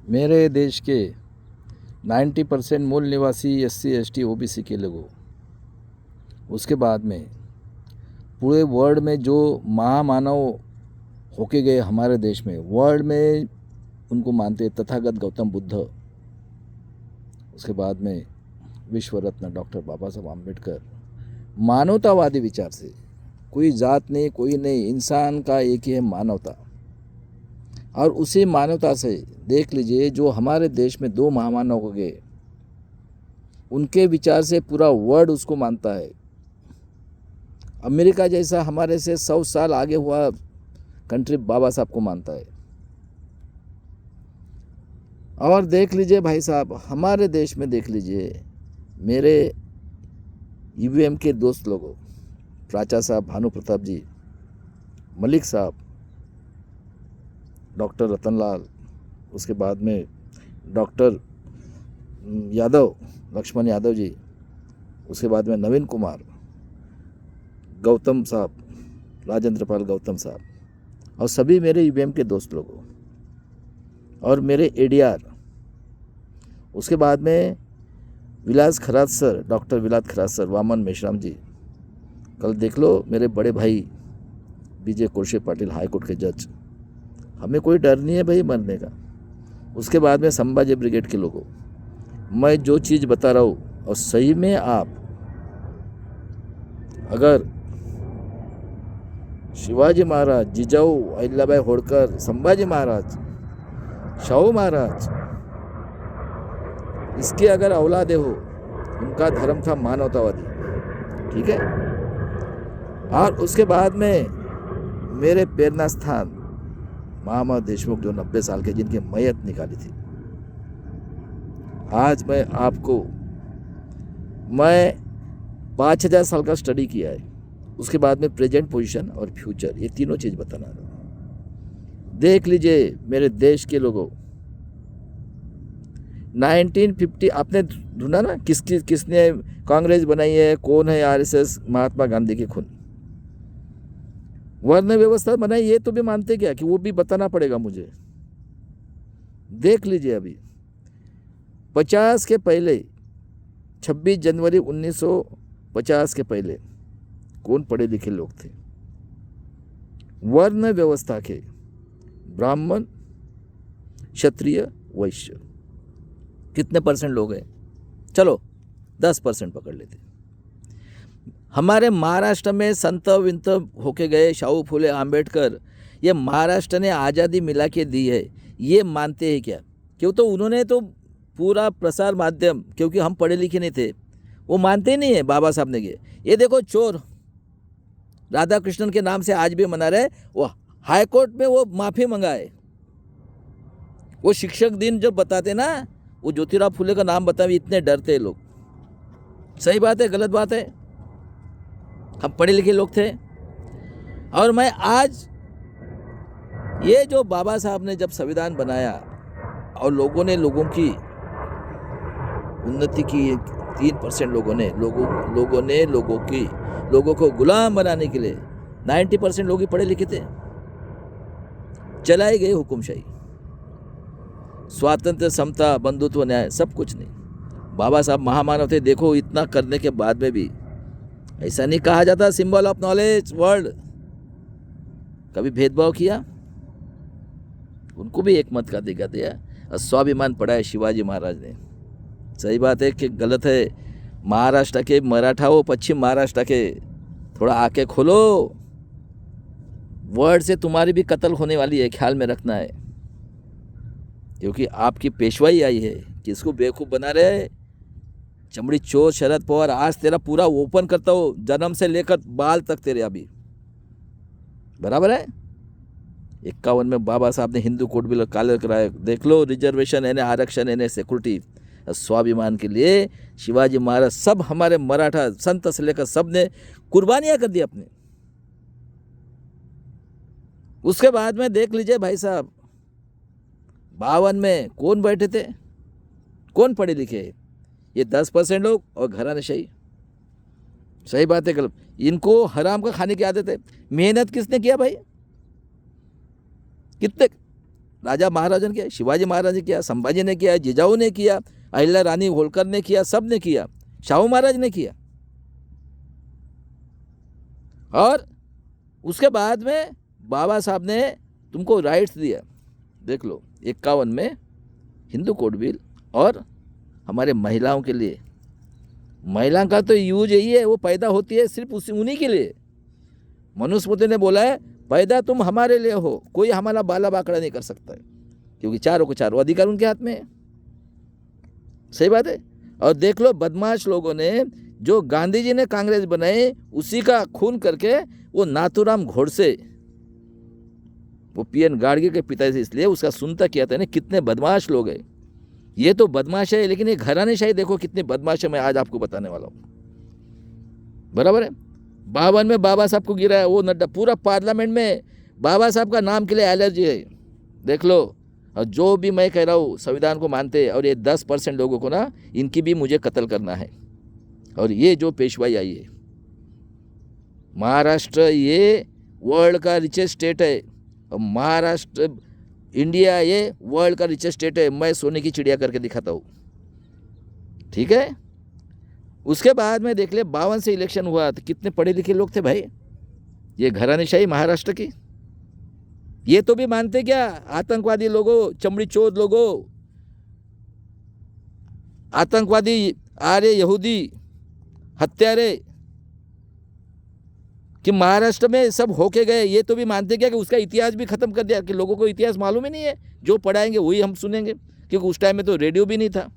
मेरे देश के 90% मूल निवासी SC ST OBC के लोगों, उसके बाद में पूरे वर्ल्ड में जो महामानव होके गए हमारे देश में, वर्ल्ड में उनको मानते तथागत गौतम बुद्ध, उसके बाद में विश्व रत्न डॉक्टर बाबा साहब आम्बेडकर, मानवतावादी विचार से, कोई जात नहीं कोई नहीं, इंसान का एक ही है मानवता। और उसी मानवता से देख लीजिए जो हमारे देश में दो महामानव हो गए, उनके विचार से पूरा वर्ल्ड उसको मानता है। अमेरिका जैसा हमारे से 100 साल आगे हुआ कंट्री बाबा साहब को मानता है। और देख लीजिए भाई साहब, हमारे देश में देख लीजिए, मेरे UVM के दोस्त लोगों, प्राचा साहब, भानु प्रताप जी, मलिक साहब, डॉक्टर रतनलाल, उसके बाद में डॉक्टर यादव, लक्ष्मण यादव जी, उसके बाद में नवीन कुमार, गौतम साहब, राजेंद्र पाल गौतम साहब, और सभी मेरे UVM के दोस्त लोगों, और मेरे ADR, उसके बाद में विलास खरात सर, डॉक्टर विलास खरात सर, वामन मेश्राम जी, कल देख लो मेरे बड़े भाई BJ कोशे पाटिल, हाईकोर्ट के जज। हमें कोई डर नहीं है भाई मरने का। उसके बाद में संभाजी ब्रिगेड के लोगों, मैं जो चीज़ बता रहा हूँ और सही में आप अगर शिवाजी महाराज, जिजाऊ अहिल्याबाई होळकर, संभाजी महाराज, शाहू महाराज, इसके अगर औलादे हो, उनका धर्म था मानवतावादी, ठीक है। और उसके बाद में मेरे प्रेरणा स्थान महामना देशमुख, जो 90 साल के, जिनकी मैयत निकाली थी। आज मैं 5000 साल का स्टडी किया है, उसके बाद में प्रेजेंट पोजीशन और फ्यूचर, ये तीनों चीज़ बताना रहा। देख लीजिए मेरे देश के लोगों, 1950 आपने ढूंढा ना किसने कांग्रेस बनाई है, कौन है RSS, महात्मा गांधी के खून। वर्ण व्यवस्था बनाई, ये तो भी मानते क्या कि वो भी बताना पड़ेगा मुझे। देख लीजिए अभी 50 के पहले, 26 जनवरी 1950 के पहले कौन पढ़े लिखे लोग थे वर्ण व्यवस्था के? ब्राह्मण, क्षत्रिय, वैश्य। कितने % लोग हैं? चलो 10% पकड़ लेते। हमारे महाराष्ट्र में संत विंत होके गए शाहू फुले आम्बेडकर, ये महाराष्ट्र ने आज़ादी मिला के दी है, ये मानते हैं क्या? क्यों तो उन्होंने तो पूरा प्रसार माध्यम, क्योंकि हम पढ़े लिखे नहीं थे, वो मानते ही नहीं है बाबा साहब ने किए। ये देखो चोर राधा कृष्णन के नाम से आज भी मना रहे, वो हाई कोर्ट में वो माफ़ी मंगाए। वो शिक्षक दिन जब बताते ना, वो ज्योतिराव फुले का नाम बताए, इतने डरते हैं लोग। सही बात है, गलत बात है? हम पढ़े लिखे लोग थे। और मैं आज ये जो बाबा साहब ने जब संविधान बनाया और लोगों की उन्नति की, 3% लोगों को गुलाम बनाने के लिए 90% लोग ही पढ़े लिखे थे। चलाई गई हुकुमशाही, स्वातंत्र, समता, बंधुत्व, न्याय, सब कुछ नहीं। बाबा साहब महामानव थे। देखो इतना करने के बाद में भी ऐसा नहीं कहा जाता सिंबल ऑफ नॉलेज वर्ल्ड, कभी भेदभाव किया? उनको भी एक मत का अधिकार दिया और स्वाभिमान पढ़ाया शिवाजी महाराज ने। सही बात है कि गलत है? महाराष्ट्र के मराठा हो, पश्चिम महाराष्ट्र के, थोड़ा आके खोलो, वर्ड से तुम्हारी भी कत्ल होने वाली है, ख्याल में रखना है। क्योंकि आपकी पेशवाई आई है, किसको बेवकूफ़ बना रहे हैं? चमड़ी चोर शरद पवार, आज तेरा पूरा ओपन करता हो, जन्म से लेकर बाल तक तेरे अभी बराबर है। 51 में बाबा साहब ने हिंदू कोड बिल काले कराया। देख लो, रिजर्वेशन यानी आरक्षण यानी सिक्योरिटी, स्वाभिमान के लिए शिवाजी महाराज, सब हमारे मराठा संत से लेकर सब ने कुर्बानियां कर दी अपने। उसके बाद में देख लीजिए भाई साहब, 52 में कौन बैठे थे, कौन पढ़े लिखे? ये 10% लोग और घरानेशाही। सही बात है गलत? इनको हराम का खाने की आदत है। मेहनत किसने किया भाई? कितने राजा महाराजा ने किया, शिवाजी महाराज ने किया, संभाजी ने किया, जिजाऊ ने किया, अहिल्या रानी होलकर ने किया, सब ने किया, शाहू महाराज ने किया। और उसके बाद में बाबा साहब ने तुमको राइट्स दिया। देख लो 51 में हिंदू कोड बिल, और हमारे महिलाओं के लिए, महिला का तो यूज यही है, वो पैदा होती है सिर्फ उन्हीं के लिए। मनुस्मृति ने बोला है पैदा तुम हमारे लिए हो, कोई हमारा बाला बाकड़ा नहीं कर सकता है, क्योंकि चारों को चारों अधिकार उनके हाथ में है। सही बात है। और देख लो बदमाश लोगों ने जो गांधी जी ने कांग्रेस बनाई, उसी का खून करके वो नाथूराम गोडसे, वो पीएन गाड़गे के पिता से, इसलिए उसका सुनता किया था ना। कितने बदमाश लोग हैं, ये तो बदमाश है, लेकिन ये घरानेशाही देखो कितने बदमाश है, मैं आज आपको बताने वाला हूँ। बराबर है। 52 में बाबा साहब को गिराया, वो नड्डा पूरा पार्लियामेंट में बाबा साहब का नाम के लिए एलर्जी है, देख लो। और जो भी मैं कह रहा हूँ संविधान को मानते हैं, और ये 10% लोगों को ना, इनकी भी मुझे कत्ल करना है। और ये जो पेशवाई आई है, महाराष्ट्र ये वर्ल्ड का रिचेस्ट स्टेट है, और महाराष्ट्र इंडिया ये वर्ल्ड का रिचेस्ट स्टेट है। मैं सोने की चिड़िया करके दिखाता हूँ, ठीक है। उसके बाद में देख ले 52 से इलेक्शन हुआ तो कितने पढ़े लिखे लोग थे भाई, ये घरानेशाही महाराष्ट्र की। ये तो भी मानते क्या, आतंकवादी लोगों, चमड़ी चोद लोगों, आतंकवादी, आर्य यहूदी हत्यारे, कि महाराष्ट्र में सब होके गए। ये तो भी मानते क्या कि उसका इतिहास भी खत्म कर दिया, कि लोगों को इतिहास मालूम ही नहीं है, जो पढ़ाएंगे वही हम सुनेंगे, क्योंकि उस टाइम में तो रेडियो भी नहीं था।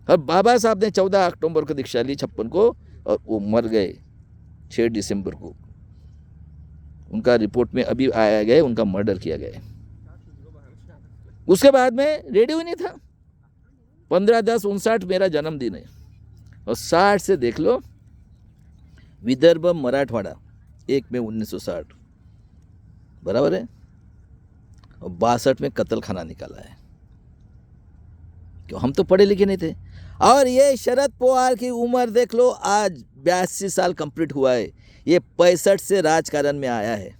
और बाबा साहब ने 14 अक्टूबर को दीक्षा ली 56 को, और वो मर गए 6 दिसंबर को। उनका रिपोर्ट में अभी आया गया, उनका मर्डर किया गया। उसके बाद में रेडियो ही नहीं था। 15/10/59 मेरा जन्मदिन है, और 60 से देख लो विदर्भ मराठवाड़ा 1 में 1960, बराबर है। और 62 में कत्ल खाना निकाला है, क्यों, हम तो पढ़े लिखे नहीं थे। और ये शरद पवार की उम्र देख लो, आज 82 साल कंप्लीट हुआ है। ये 65 से राजकारण में आया है।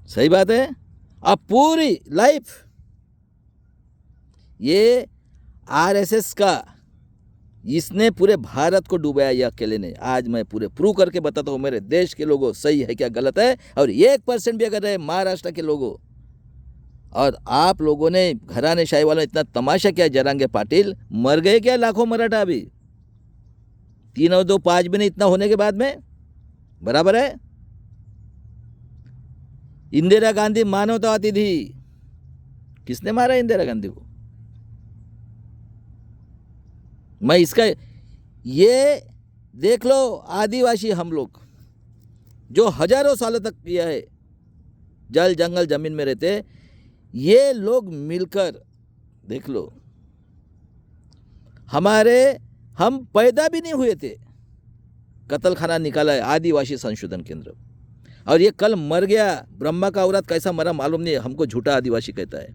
सही बात है। अब पूरी लाइफ ये आरएसएस का, इसने पूरे भारत को डुबाया, ये अकेले ने। आज मैं पूरे प्रूव करके बताता हूँ मेरे देश के लोगों, सही है क्या गलत है। और 1% भी अगर रहे महाराष्ट्र के लोगों, और आप लोगों ने घरानेशाही वालों ने इतना तमाशा किया, जरांगे पाटिल मर गए क्या लाखों मराठा अभी, 3 और 2 5 भी नहीं, इतना होने के बाद में, बराबर है। इंदिरा गांधी मानवतावादी थी, किसने मारा इंदिरा गांधी को? मैं इसका, ये देख लो आदिवासी हम लोग जो हजारों सालों तक किया है, जल जंगल जमीन में रहते, ये लोग मिलकर देख लो, हम पैदा भी नहीं हुए थे, कत्ल खाना निकाला है आदिवासी संशोधन केंद्र। और ये कल मर गया, ब्रह्मा का औरत कैसा मरा मालूम नहीं, हमको झूठा आदिवासी कहता है,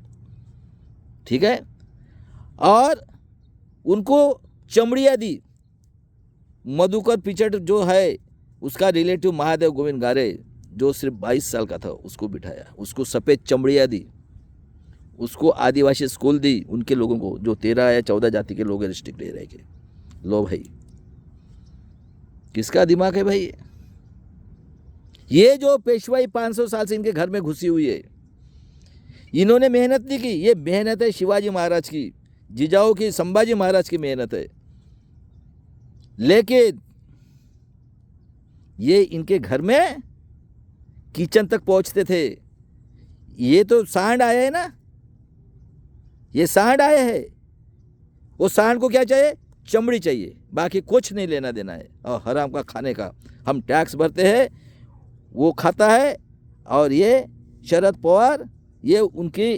ठीक है। और उनको चमड़िया दी। मधुकर पिचट जो है उसका रिलेटिव महादेव गोविंद गारे, जो सिर्फ 22 साल का था, उसको बिठाया, उसको सफ़ेद चमड़िया दी, उसको आदिवासी स्कूल दी उनके लोगों को, जो 13 या 14 जाति के लोग डिस्ट्रिक्ट रह के। लो भाई, किसका दिमाग है भाई? ये जो पेशवाई 500 साल से इनके घर में घुसी हुई है, इन्होंने मेहनत नहीं की। ये मेहनत है शिवाजी महाराज की, जिजाऊ की, संभाजी महाराज की मेहनत है। लेकिन ये इनके घर में किचन तक पहुंचते थे। ये तो सांड आया है ना, ये सांड आया है। वो सांड को क्या चाहिए? चमड़ी चाहिए, बाकी कुछ नहीं लेना देना है। और हराम का खाने का हम टैक्स भरते हैं, वो खाता है। और ये शरद पवार, ये उनकी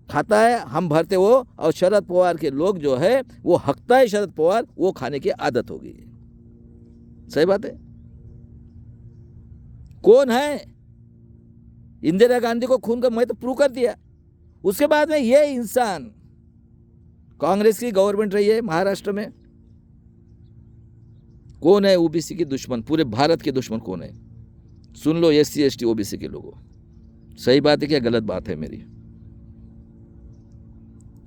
खाता है, हम भरते वो। और शरद पवार के लोग जो है वो हकता है शरद पवार, वो खाने की आदत हो गई है। सही बात है। कौन है? इंदिरा गांधी को खून का, मैं तो प्रूव कर दिया। उसके बाद में ये इंसान, कांग्रेस की गवर्नमेंट रही है महाराष्ट्र में, कौन है ओबीसी की दुश्मन, पूरे भारत के दुश्मन कौन है? सुन लो SC ST OBC के लोगों, सही बात है क्या गलत बात है मेरी?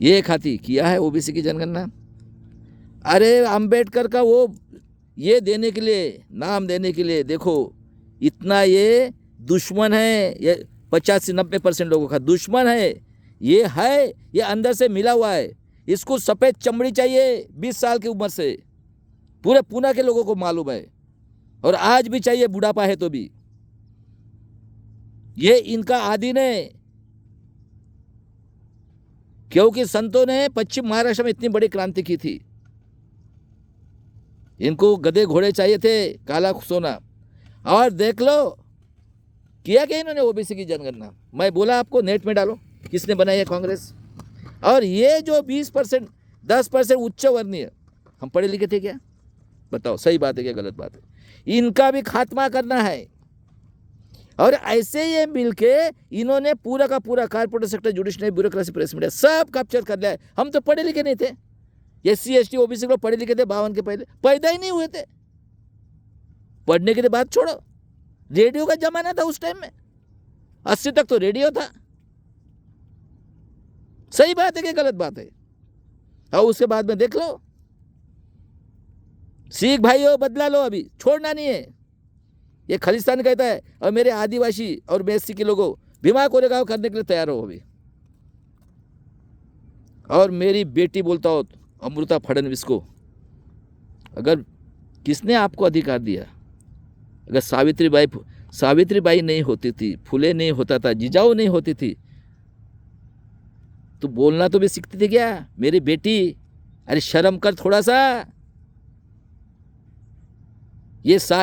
ये खाती किया है OBC की जनगणना? अरे अंबेडकर का वो ये देने के लिए, नाम देने के लिए, देखो इतना ये दुश्मन है, ये 85-90% लोगों का दुश्मन है, ये अंदर से मिला हुआ है। इसको सफ़ेद चमड़ी चाहिए 20 साल की उम्र से, पूरे पूना के लोगों को मालूम है, और आज भी चाहिए, बुढ़ापा है तो भी। ये इनका आदि ने, क्योंकि संतों ने पश्चिम महाराष्ट्र में इतनी बड़ी क्रांति की थी। इनको गधे घोड़े चाहिए थे, काला सोना। और देख लो किया क्या इन्होंने OBC की जनगणना। मैं बोला आपको, नेट में डालो, किसने बनाई है? कांग्रेस। और ये जो 20%, 10% उच्च वर्णीय, हम पढ़े लिखे थे क्या? बताओ सही बात है क्या गलत बात है? इनका भी खात्मा करना है। और ऐसे ये मिलके इन्होंने पूरा का पूरा corporate sector, judiciary, bureaucracy, press media सब कैप्चर कर लिया है। हम तो पढ़े लिखे नहीं थे, SC ST OBC लोग पढ़े लिखे थे 52 के पहले, पैदा ही नहीं हुए थे। पढ़ने के लिए बात छोड़ो, रेडियो का जमाना था उस टाइम में, 80 तक तो रेडियो था। सही बात है कि गलत बात है? और उसके बाद में देख लो, सिख भाइयों बदला लो, अभी छोड़ना नहीं है। ये खालिस्तान कहता है, और मेरे आदिवासी और BSC के लोगों भीमा कोरेगांव करने के लिए तैयार हो अभी। और मेरी बेटी बोलता हो अमृता फडणवीस को, अगर किसने आपको अधिकार दिया? अगर सावित्रीबाई नहीं होती थी, फुले नहीं होता था, जिजाऊ नहीं होती थी, तो बोलना तो भी सीखती थी क्या मेरी बेटी? अरे शर्म कर थोड़ा सा।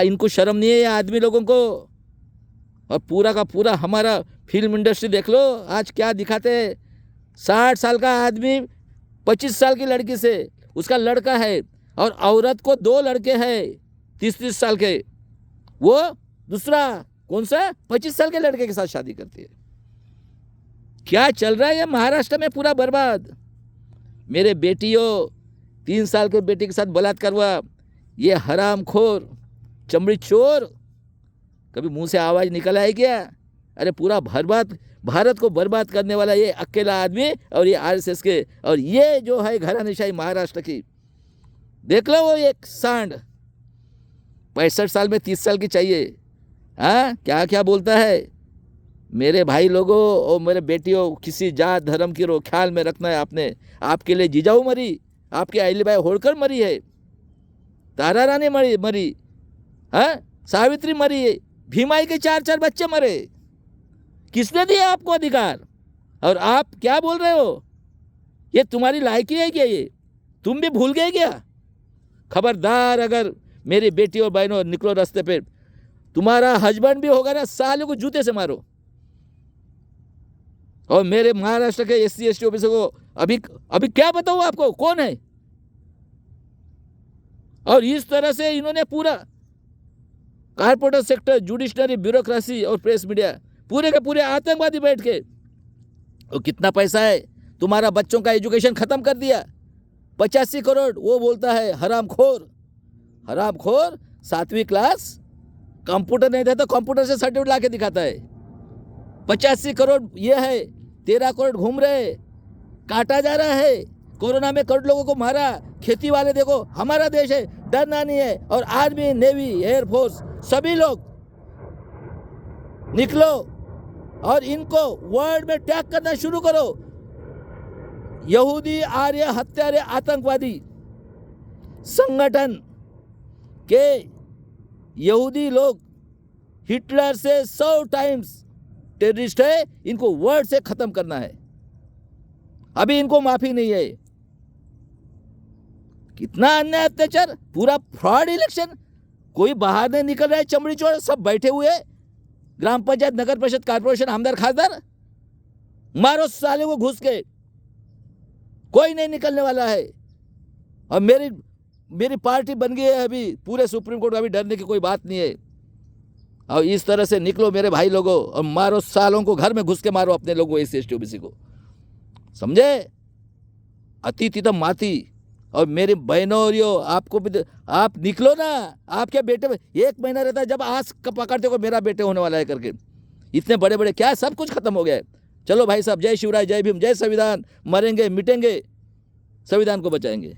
इनको शर्म नहीं है ये आदमी लोगों को। और पूरा का पूरा हमारा फिल्म इंडस्ट्री देख लो आज क्या दिखाते हैं। 60 साल का आदमी 25 साल की लड़की से, उसका लड़का है, और औरत को 2 लड़के हैं 30-30 साल के, वो दूसरा कौन सा 25 साल के लड़के के साथ शादी करती है। क्या चल रहा है ये महाराष्ट्र में? पूरा बर्बाद। मेरे बेटियों, 3 साल के बेटी के साथ बलात्कार हुआ, ये हरामखोर चमड़ी चोर, कभी मुंह से आवाज निकला है क्या? अरे पूरा बर्बाद, भारत को बर्बाद करने वाला ये अकेला आदमी, और ये RSS के, और ये जो है घरानेशाही महाराष्ट्र की, देख लो वो एक सांड 65 साल में 30 साल की चाहिए। हाँ, क्या क्या बोलता है। मेरे भाई लोगों और मेरे बेटियों, किसी जात धर्म की ख्याल में रखना है आपने। आपके लिए जिजाऊ मरी, आपकी अहिल्याबाई होळकर मरी है, तारा रानी मरी, हाँ, सावित्री मरी है, भीमाई के 4-4 बच्चे मरे। किसने दिया आपको अधिकार? और आप क्या बोल रहे हो? ये तुम्हारी लायकी है क्या? ये तुम भी भूल गए क्या? खबरदार, अगर मेरी बेटी और बहनों निकलो रास्ते पे, तुम्हारा हस्बैंड भी होगा ना, साले को जूते से मारो। और मेरे महाराष्ट्र के SC ST OBC को अभी क्या बताऊं आपको कौन है? और इस तरह से इन्होंने पूरा कॉर्पोरेट सेक्टर, जुडिशरी, ब्यूरोक्रेसी और प्रेस मीडिया, पूरे के पूरे आतंकवादी बैठ के, और कितना पैसा है, तुम्हारा बच्चों का एजुकेशन खत्म कर दिया, 85 करोड़। वो बोलता है हरामखोर 7वीं क्लास, कंप्यूटर नहीं था तो कंप्यूटर से सर्टिफिकेट ला के दिखाता है। 85 करोड़ ये है, 13 करोड़ घूम रहे, काटा जा रहा है। कोरोना में करोड़ लोगों को मारा। खेती वाले देखो, हमारा देश है, डरना नहीं है। और आर्मी, नेवी, एयरफोर्स, सभी लोग निकलो और इनको वर्ल्ड में टैग करना शुरू करो। यहूदी, आर्य, हत्यारे, आतंकवादी संगठन के यहूदी लोग हिटलर से 100 टाइम्स टेररिस्ट है, इनको वर्ल्ड से खत्म करना है। अभी इनको माफी नहीं है। कितना अन्याय, अत्याचार, पूरा फ्रॉड इलेक्शन। कोई बाहर नहीं निकल रहा है, चमड़ी चोर सब बैठे हुए, ग्राम पंचायत, नगर परिषद, कारपोरेशन, आमदार, खासदार, मारो साले को घुस के, कोई नहीं निकलने वाला है। और मेरी पार्टी बन गई है अभी, पूरे सुप्रीम कोर्ट में अभी डरने की कोई बात नहीं है। और इस तरह से निकलो मेरे भाई लोगों, और मारो सालों को, घर में घुस के मारो अपने लोगों SC ST OBC को, समझे? अतिथितम माती, और मेरी बहनों और यो आपको भी आप निकलो ना, आपके बेटे में 1 महीना रहता है जब आस पकड़ते हो मेरा बेटे होने वाला है करके, इतने बड़े बड़े क्या सब कुछ खत्म हो गया है। चलो भाई साहब, जय शिवराय, जय भीम, जय संविधान, मरेंगे मिटेंगे, संविधान को बचाएंगे।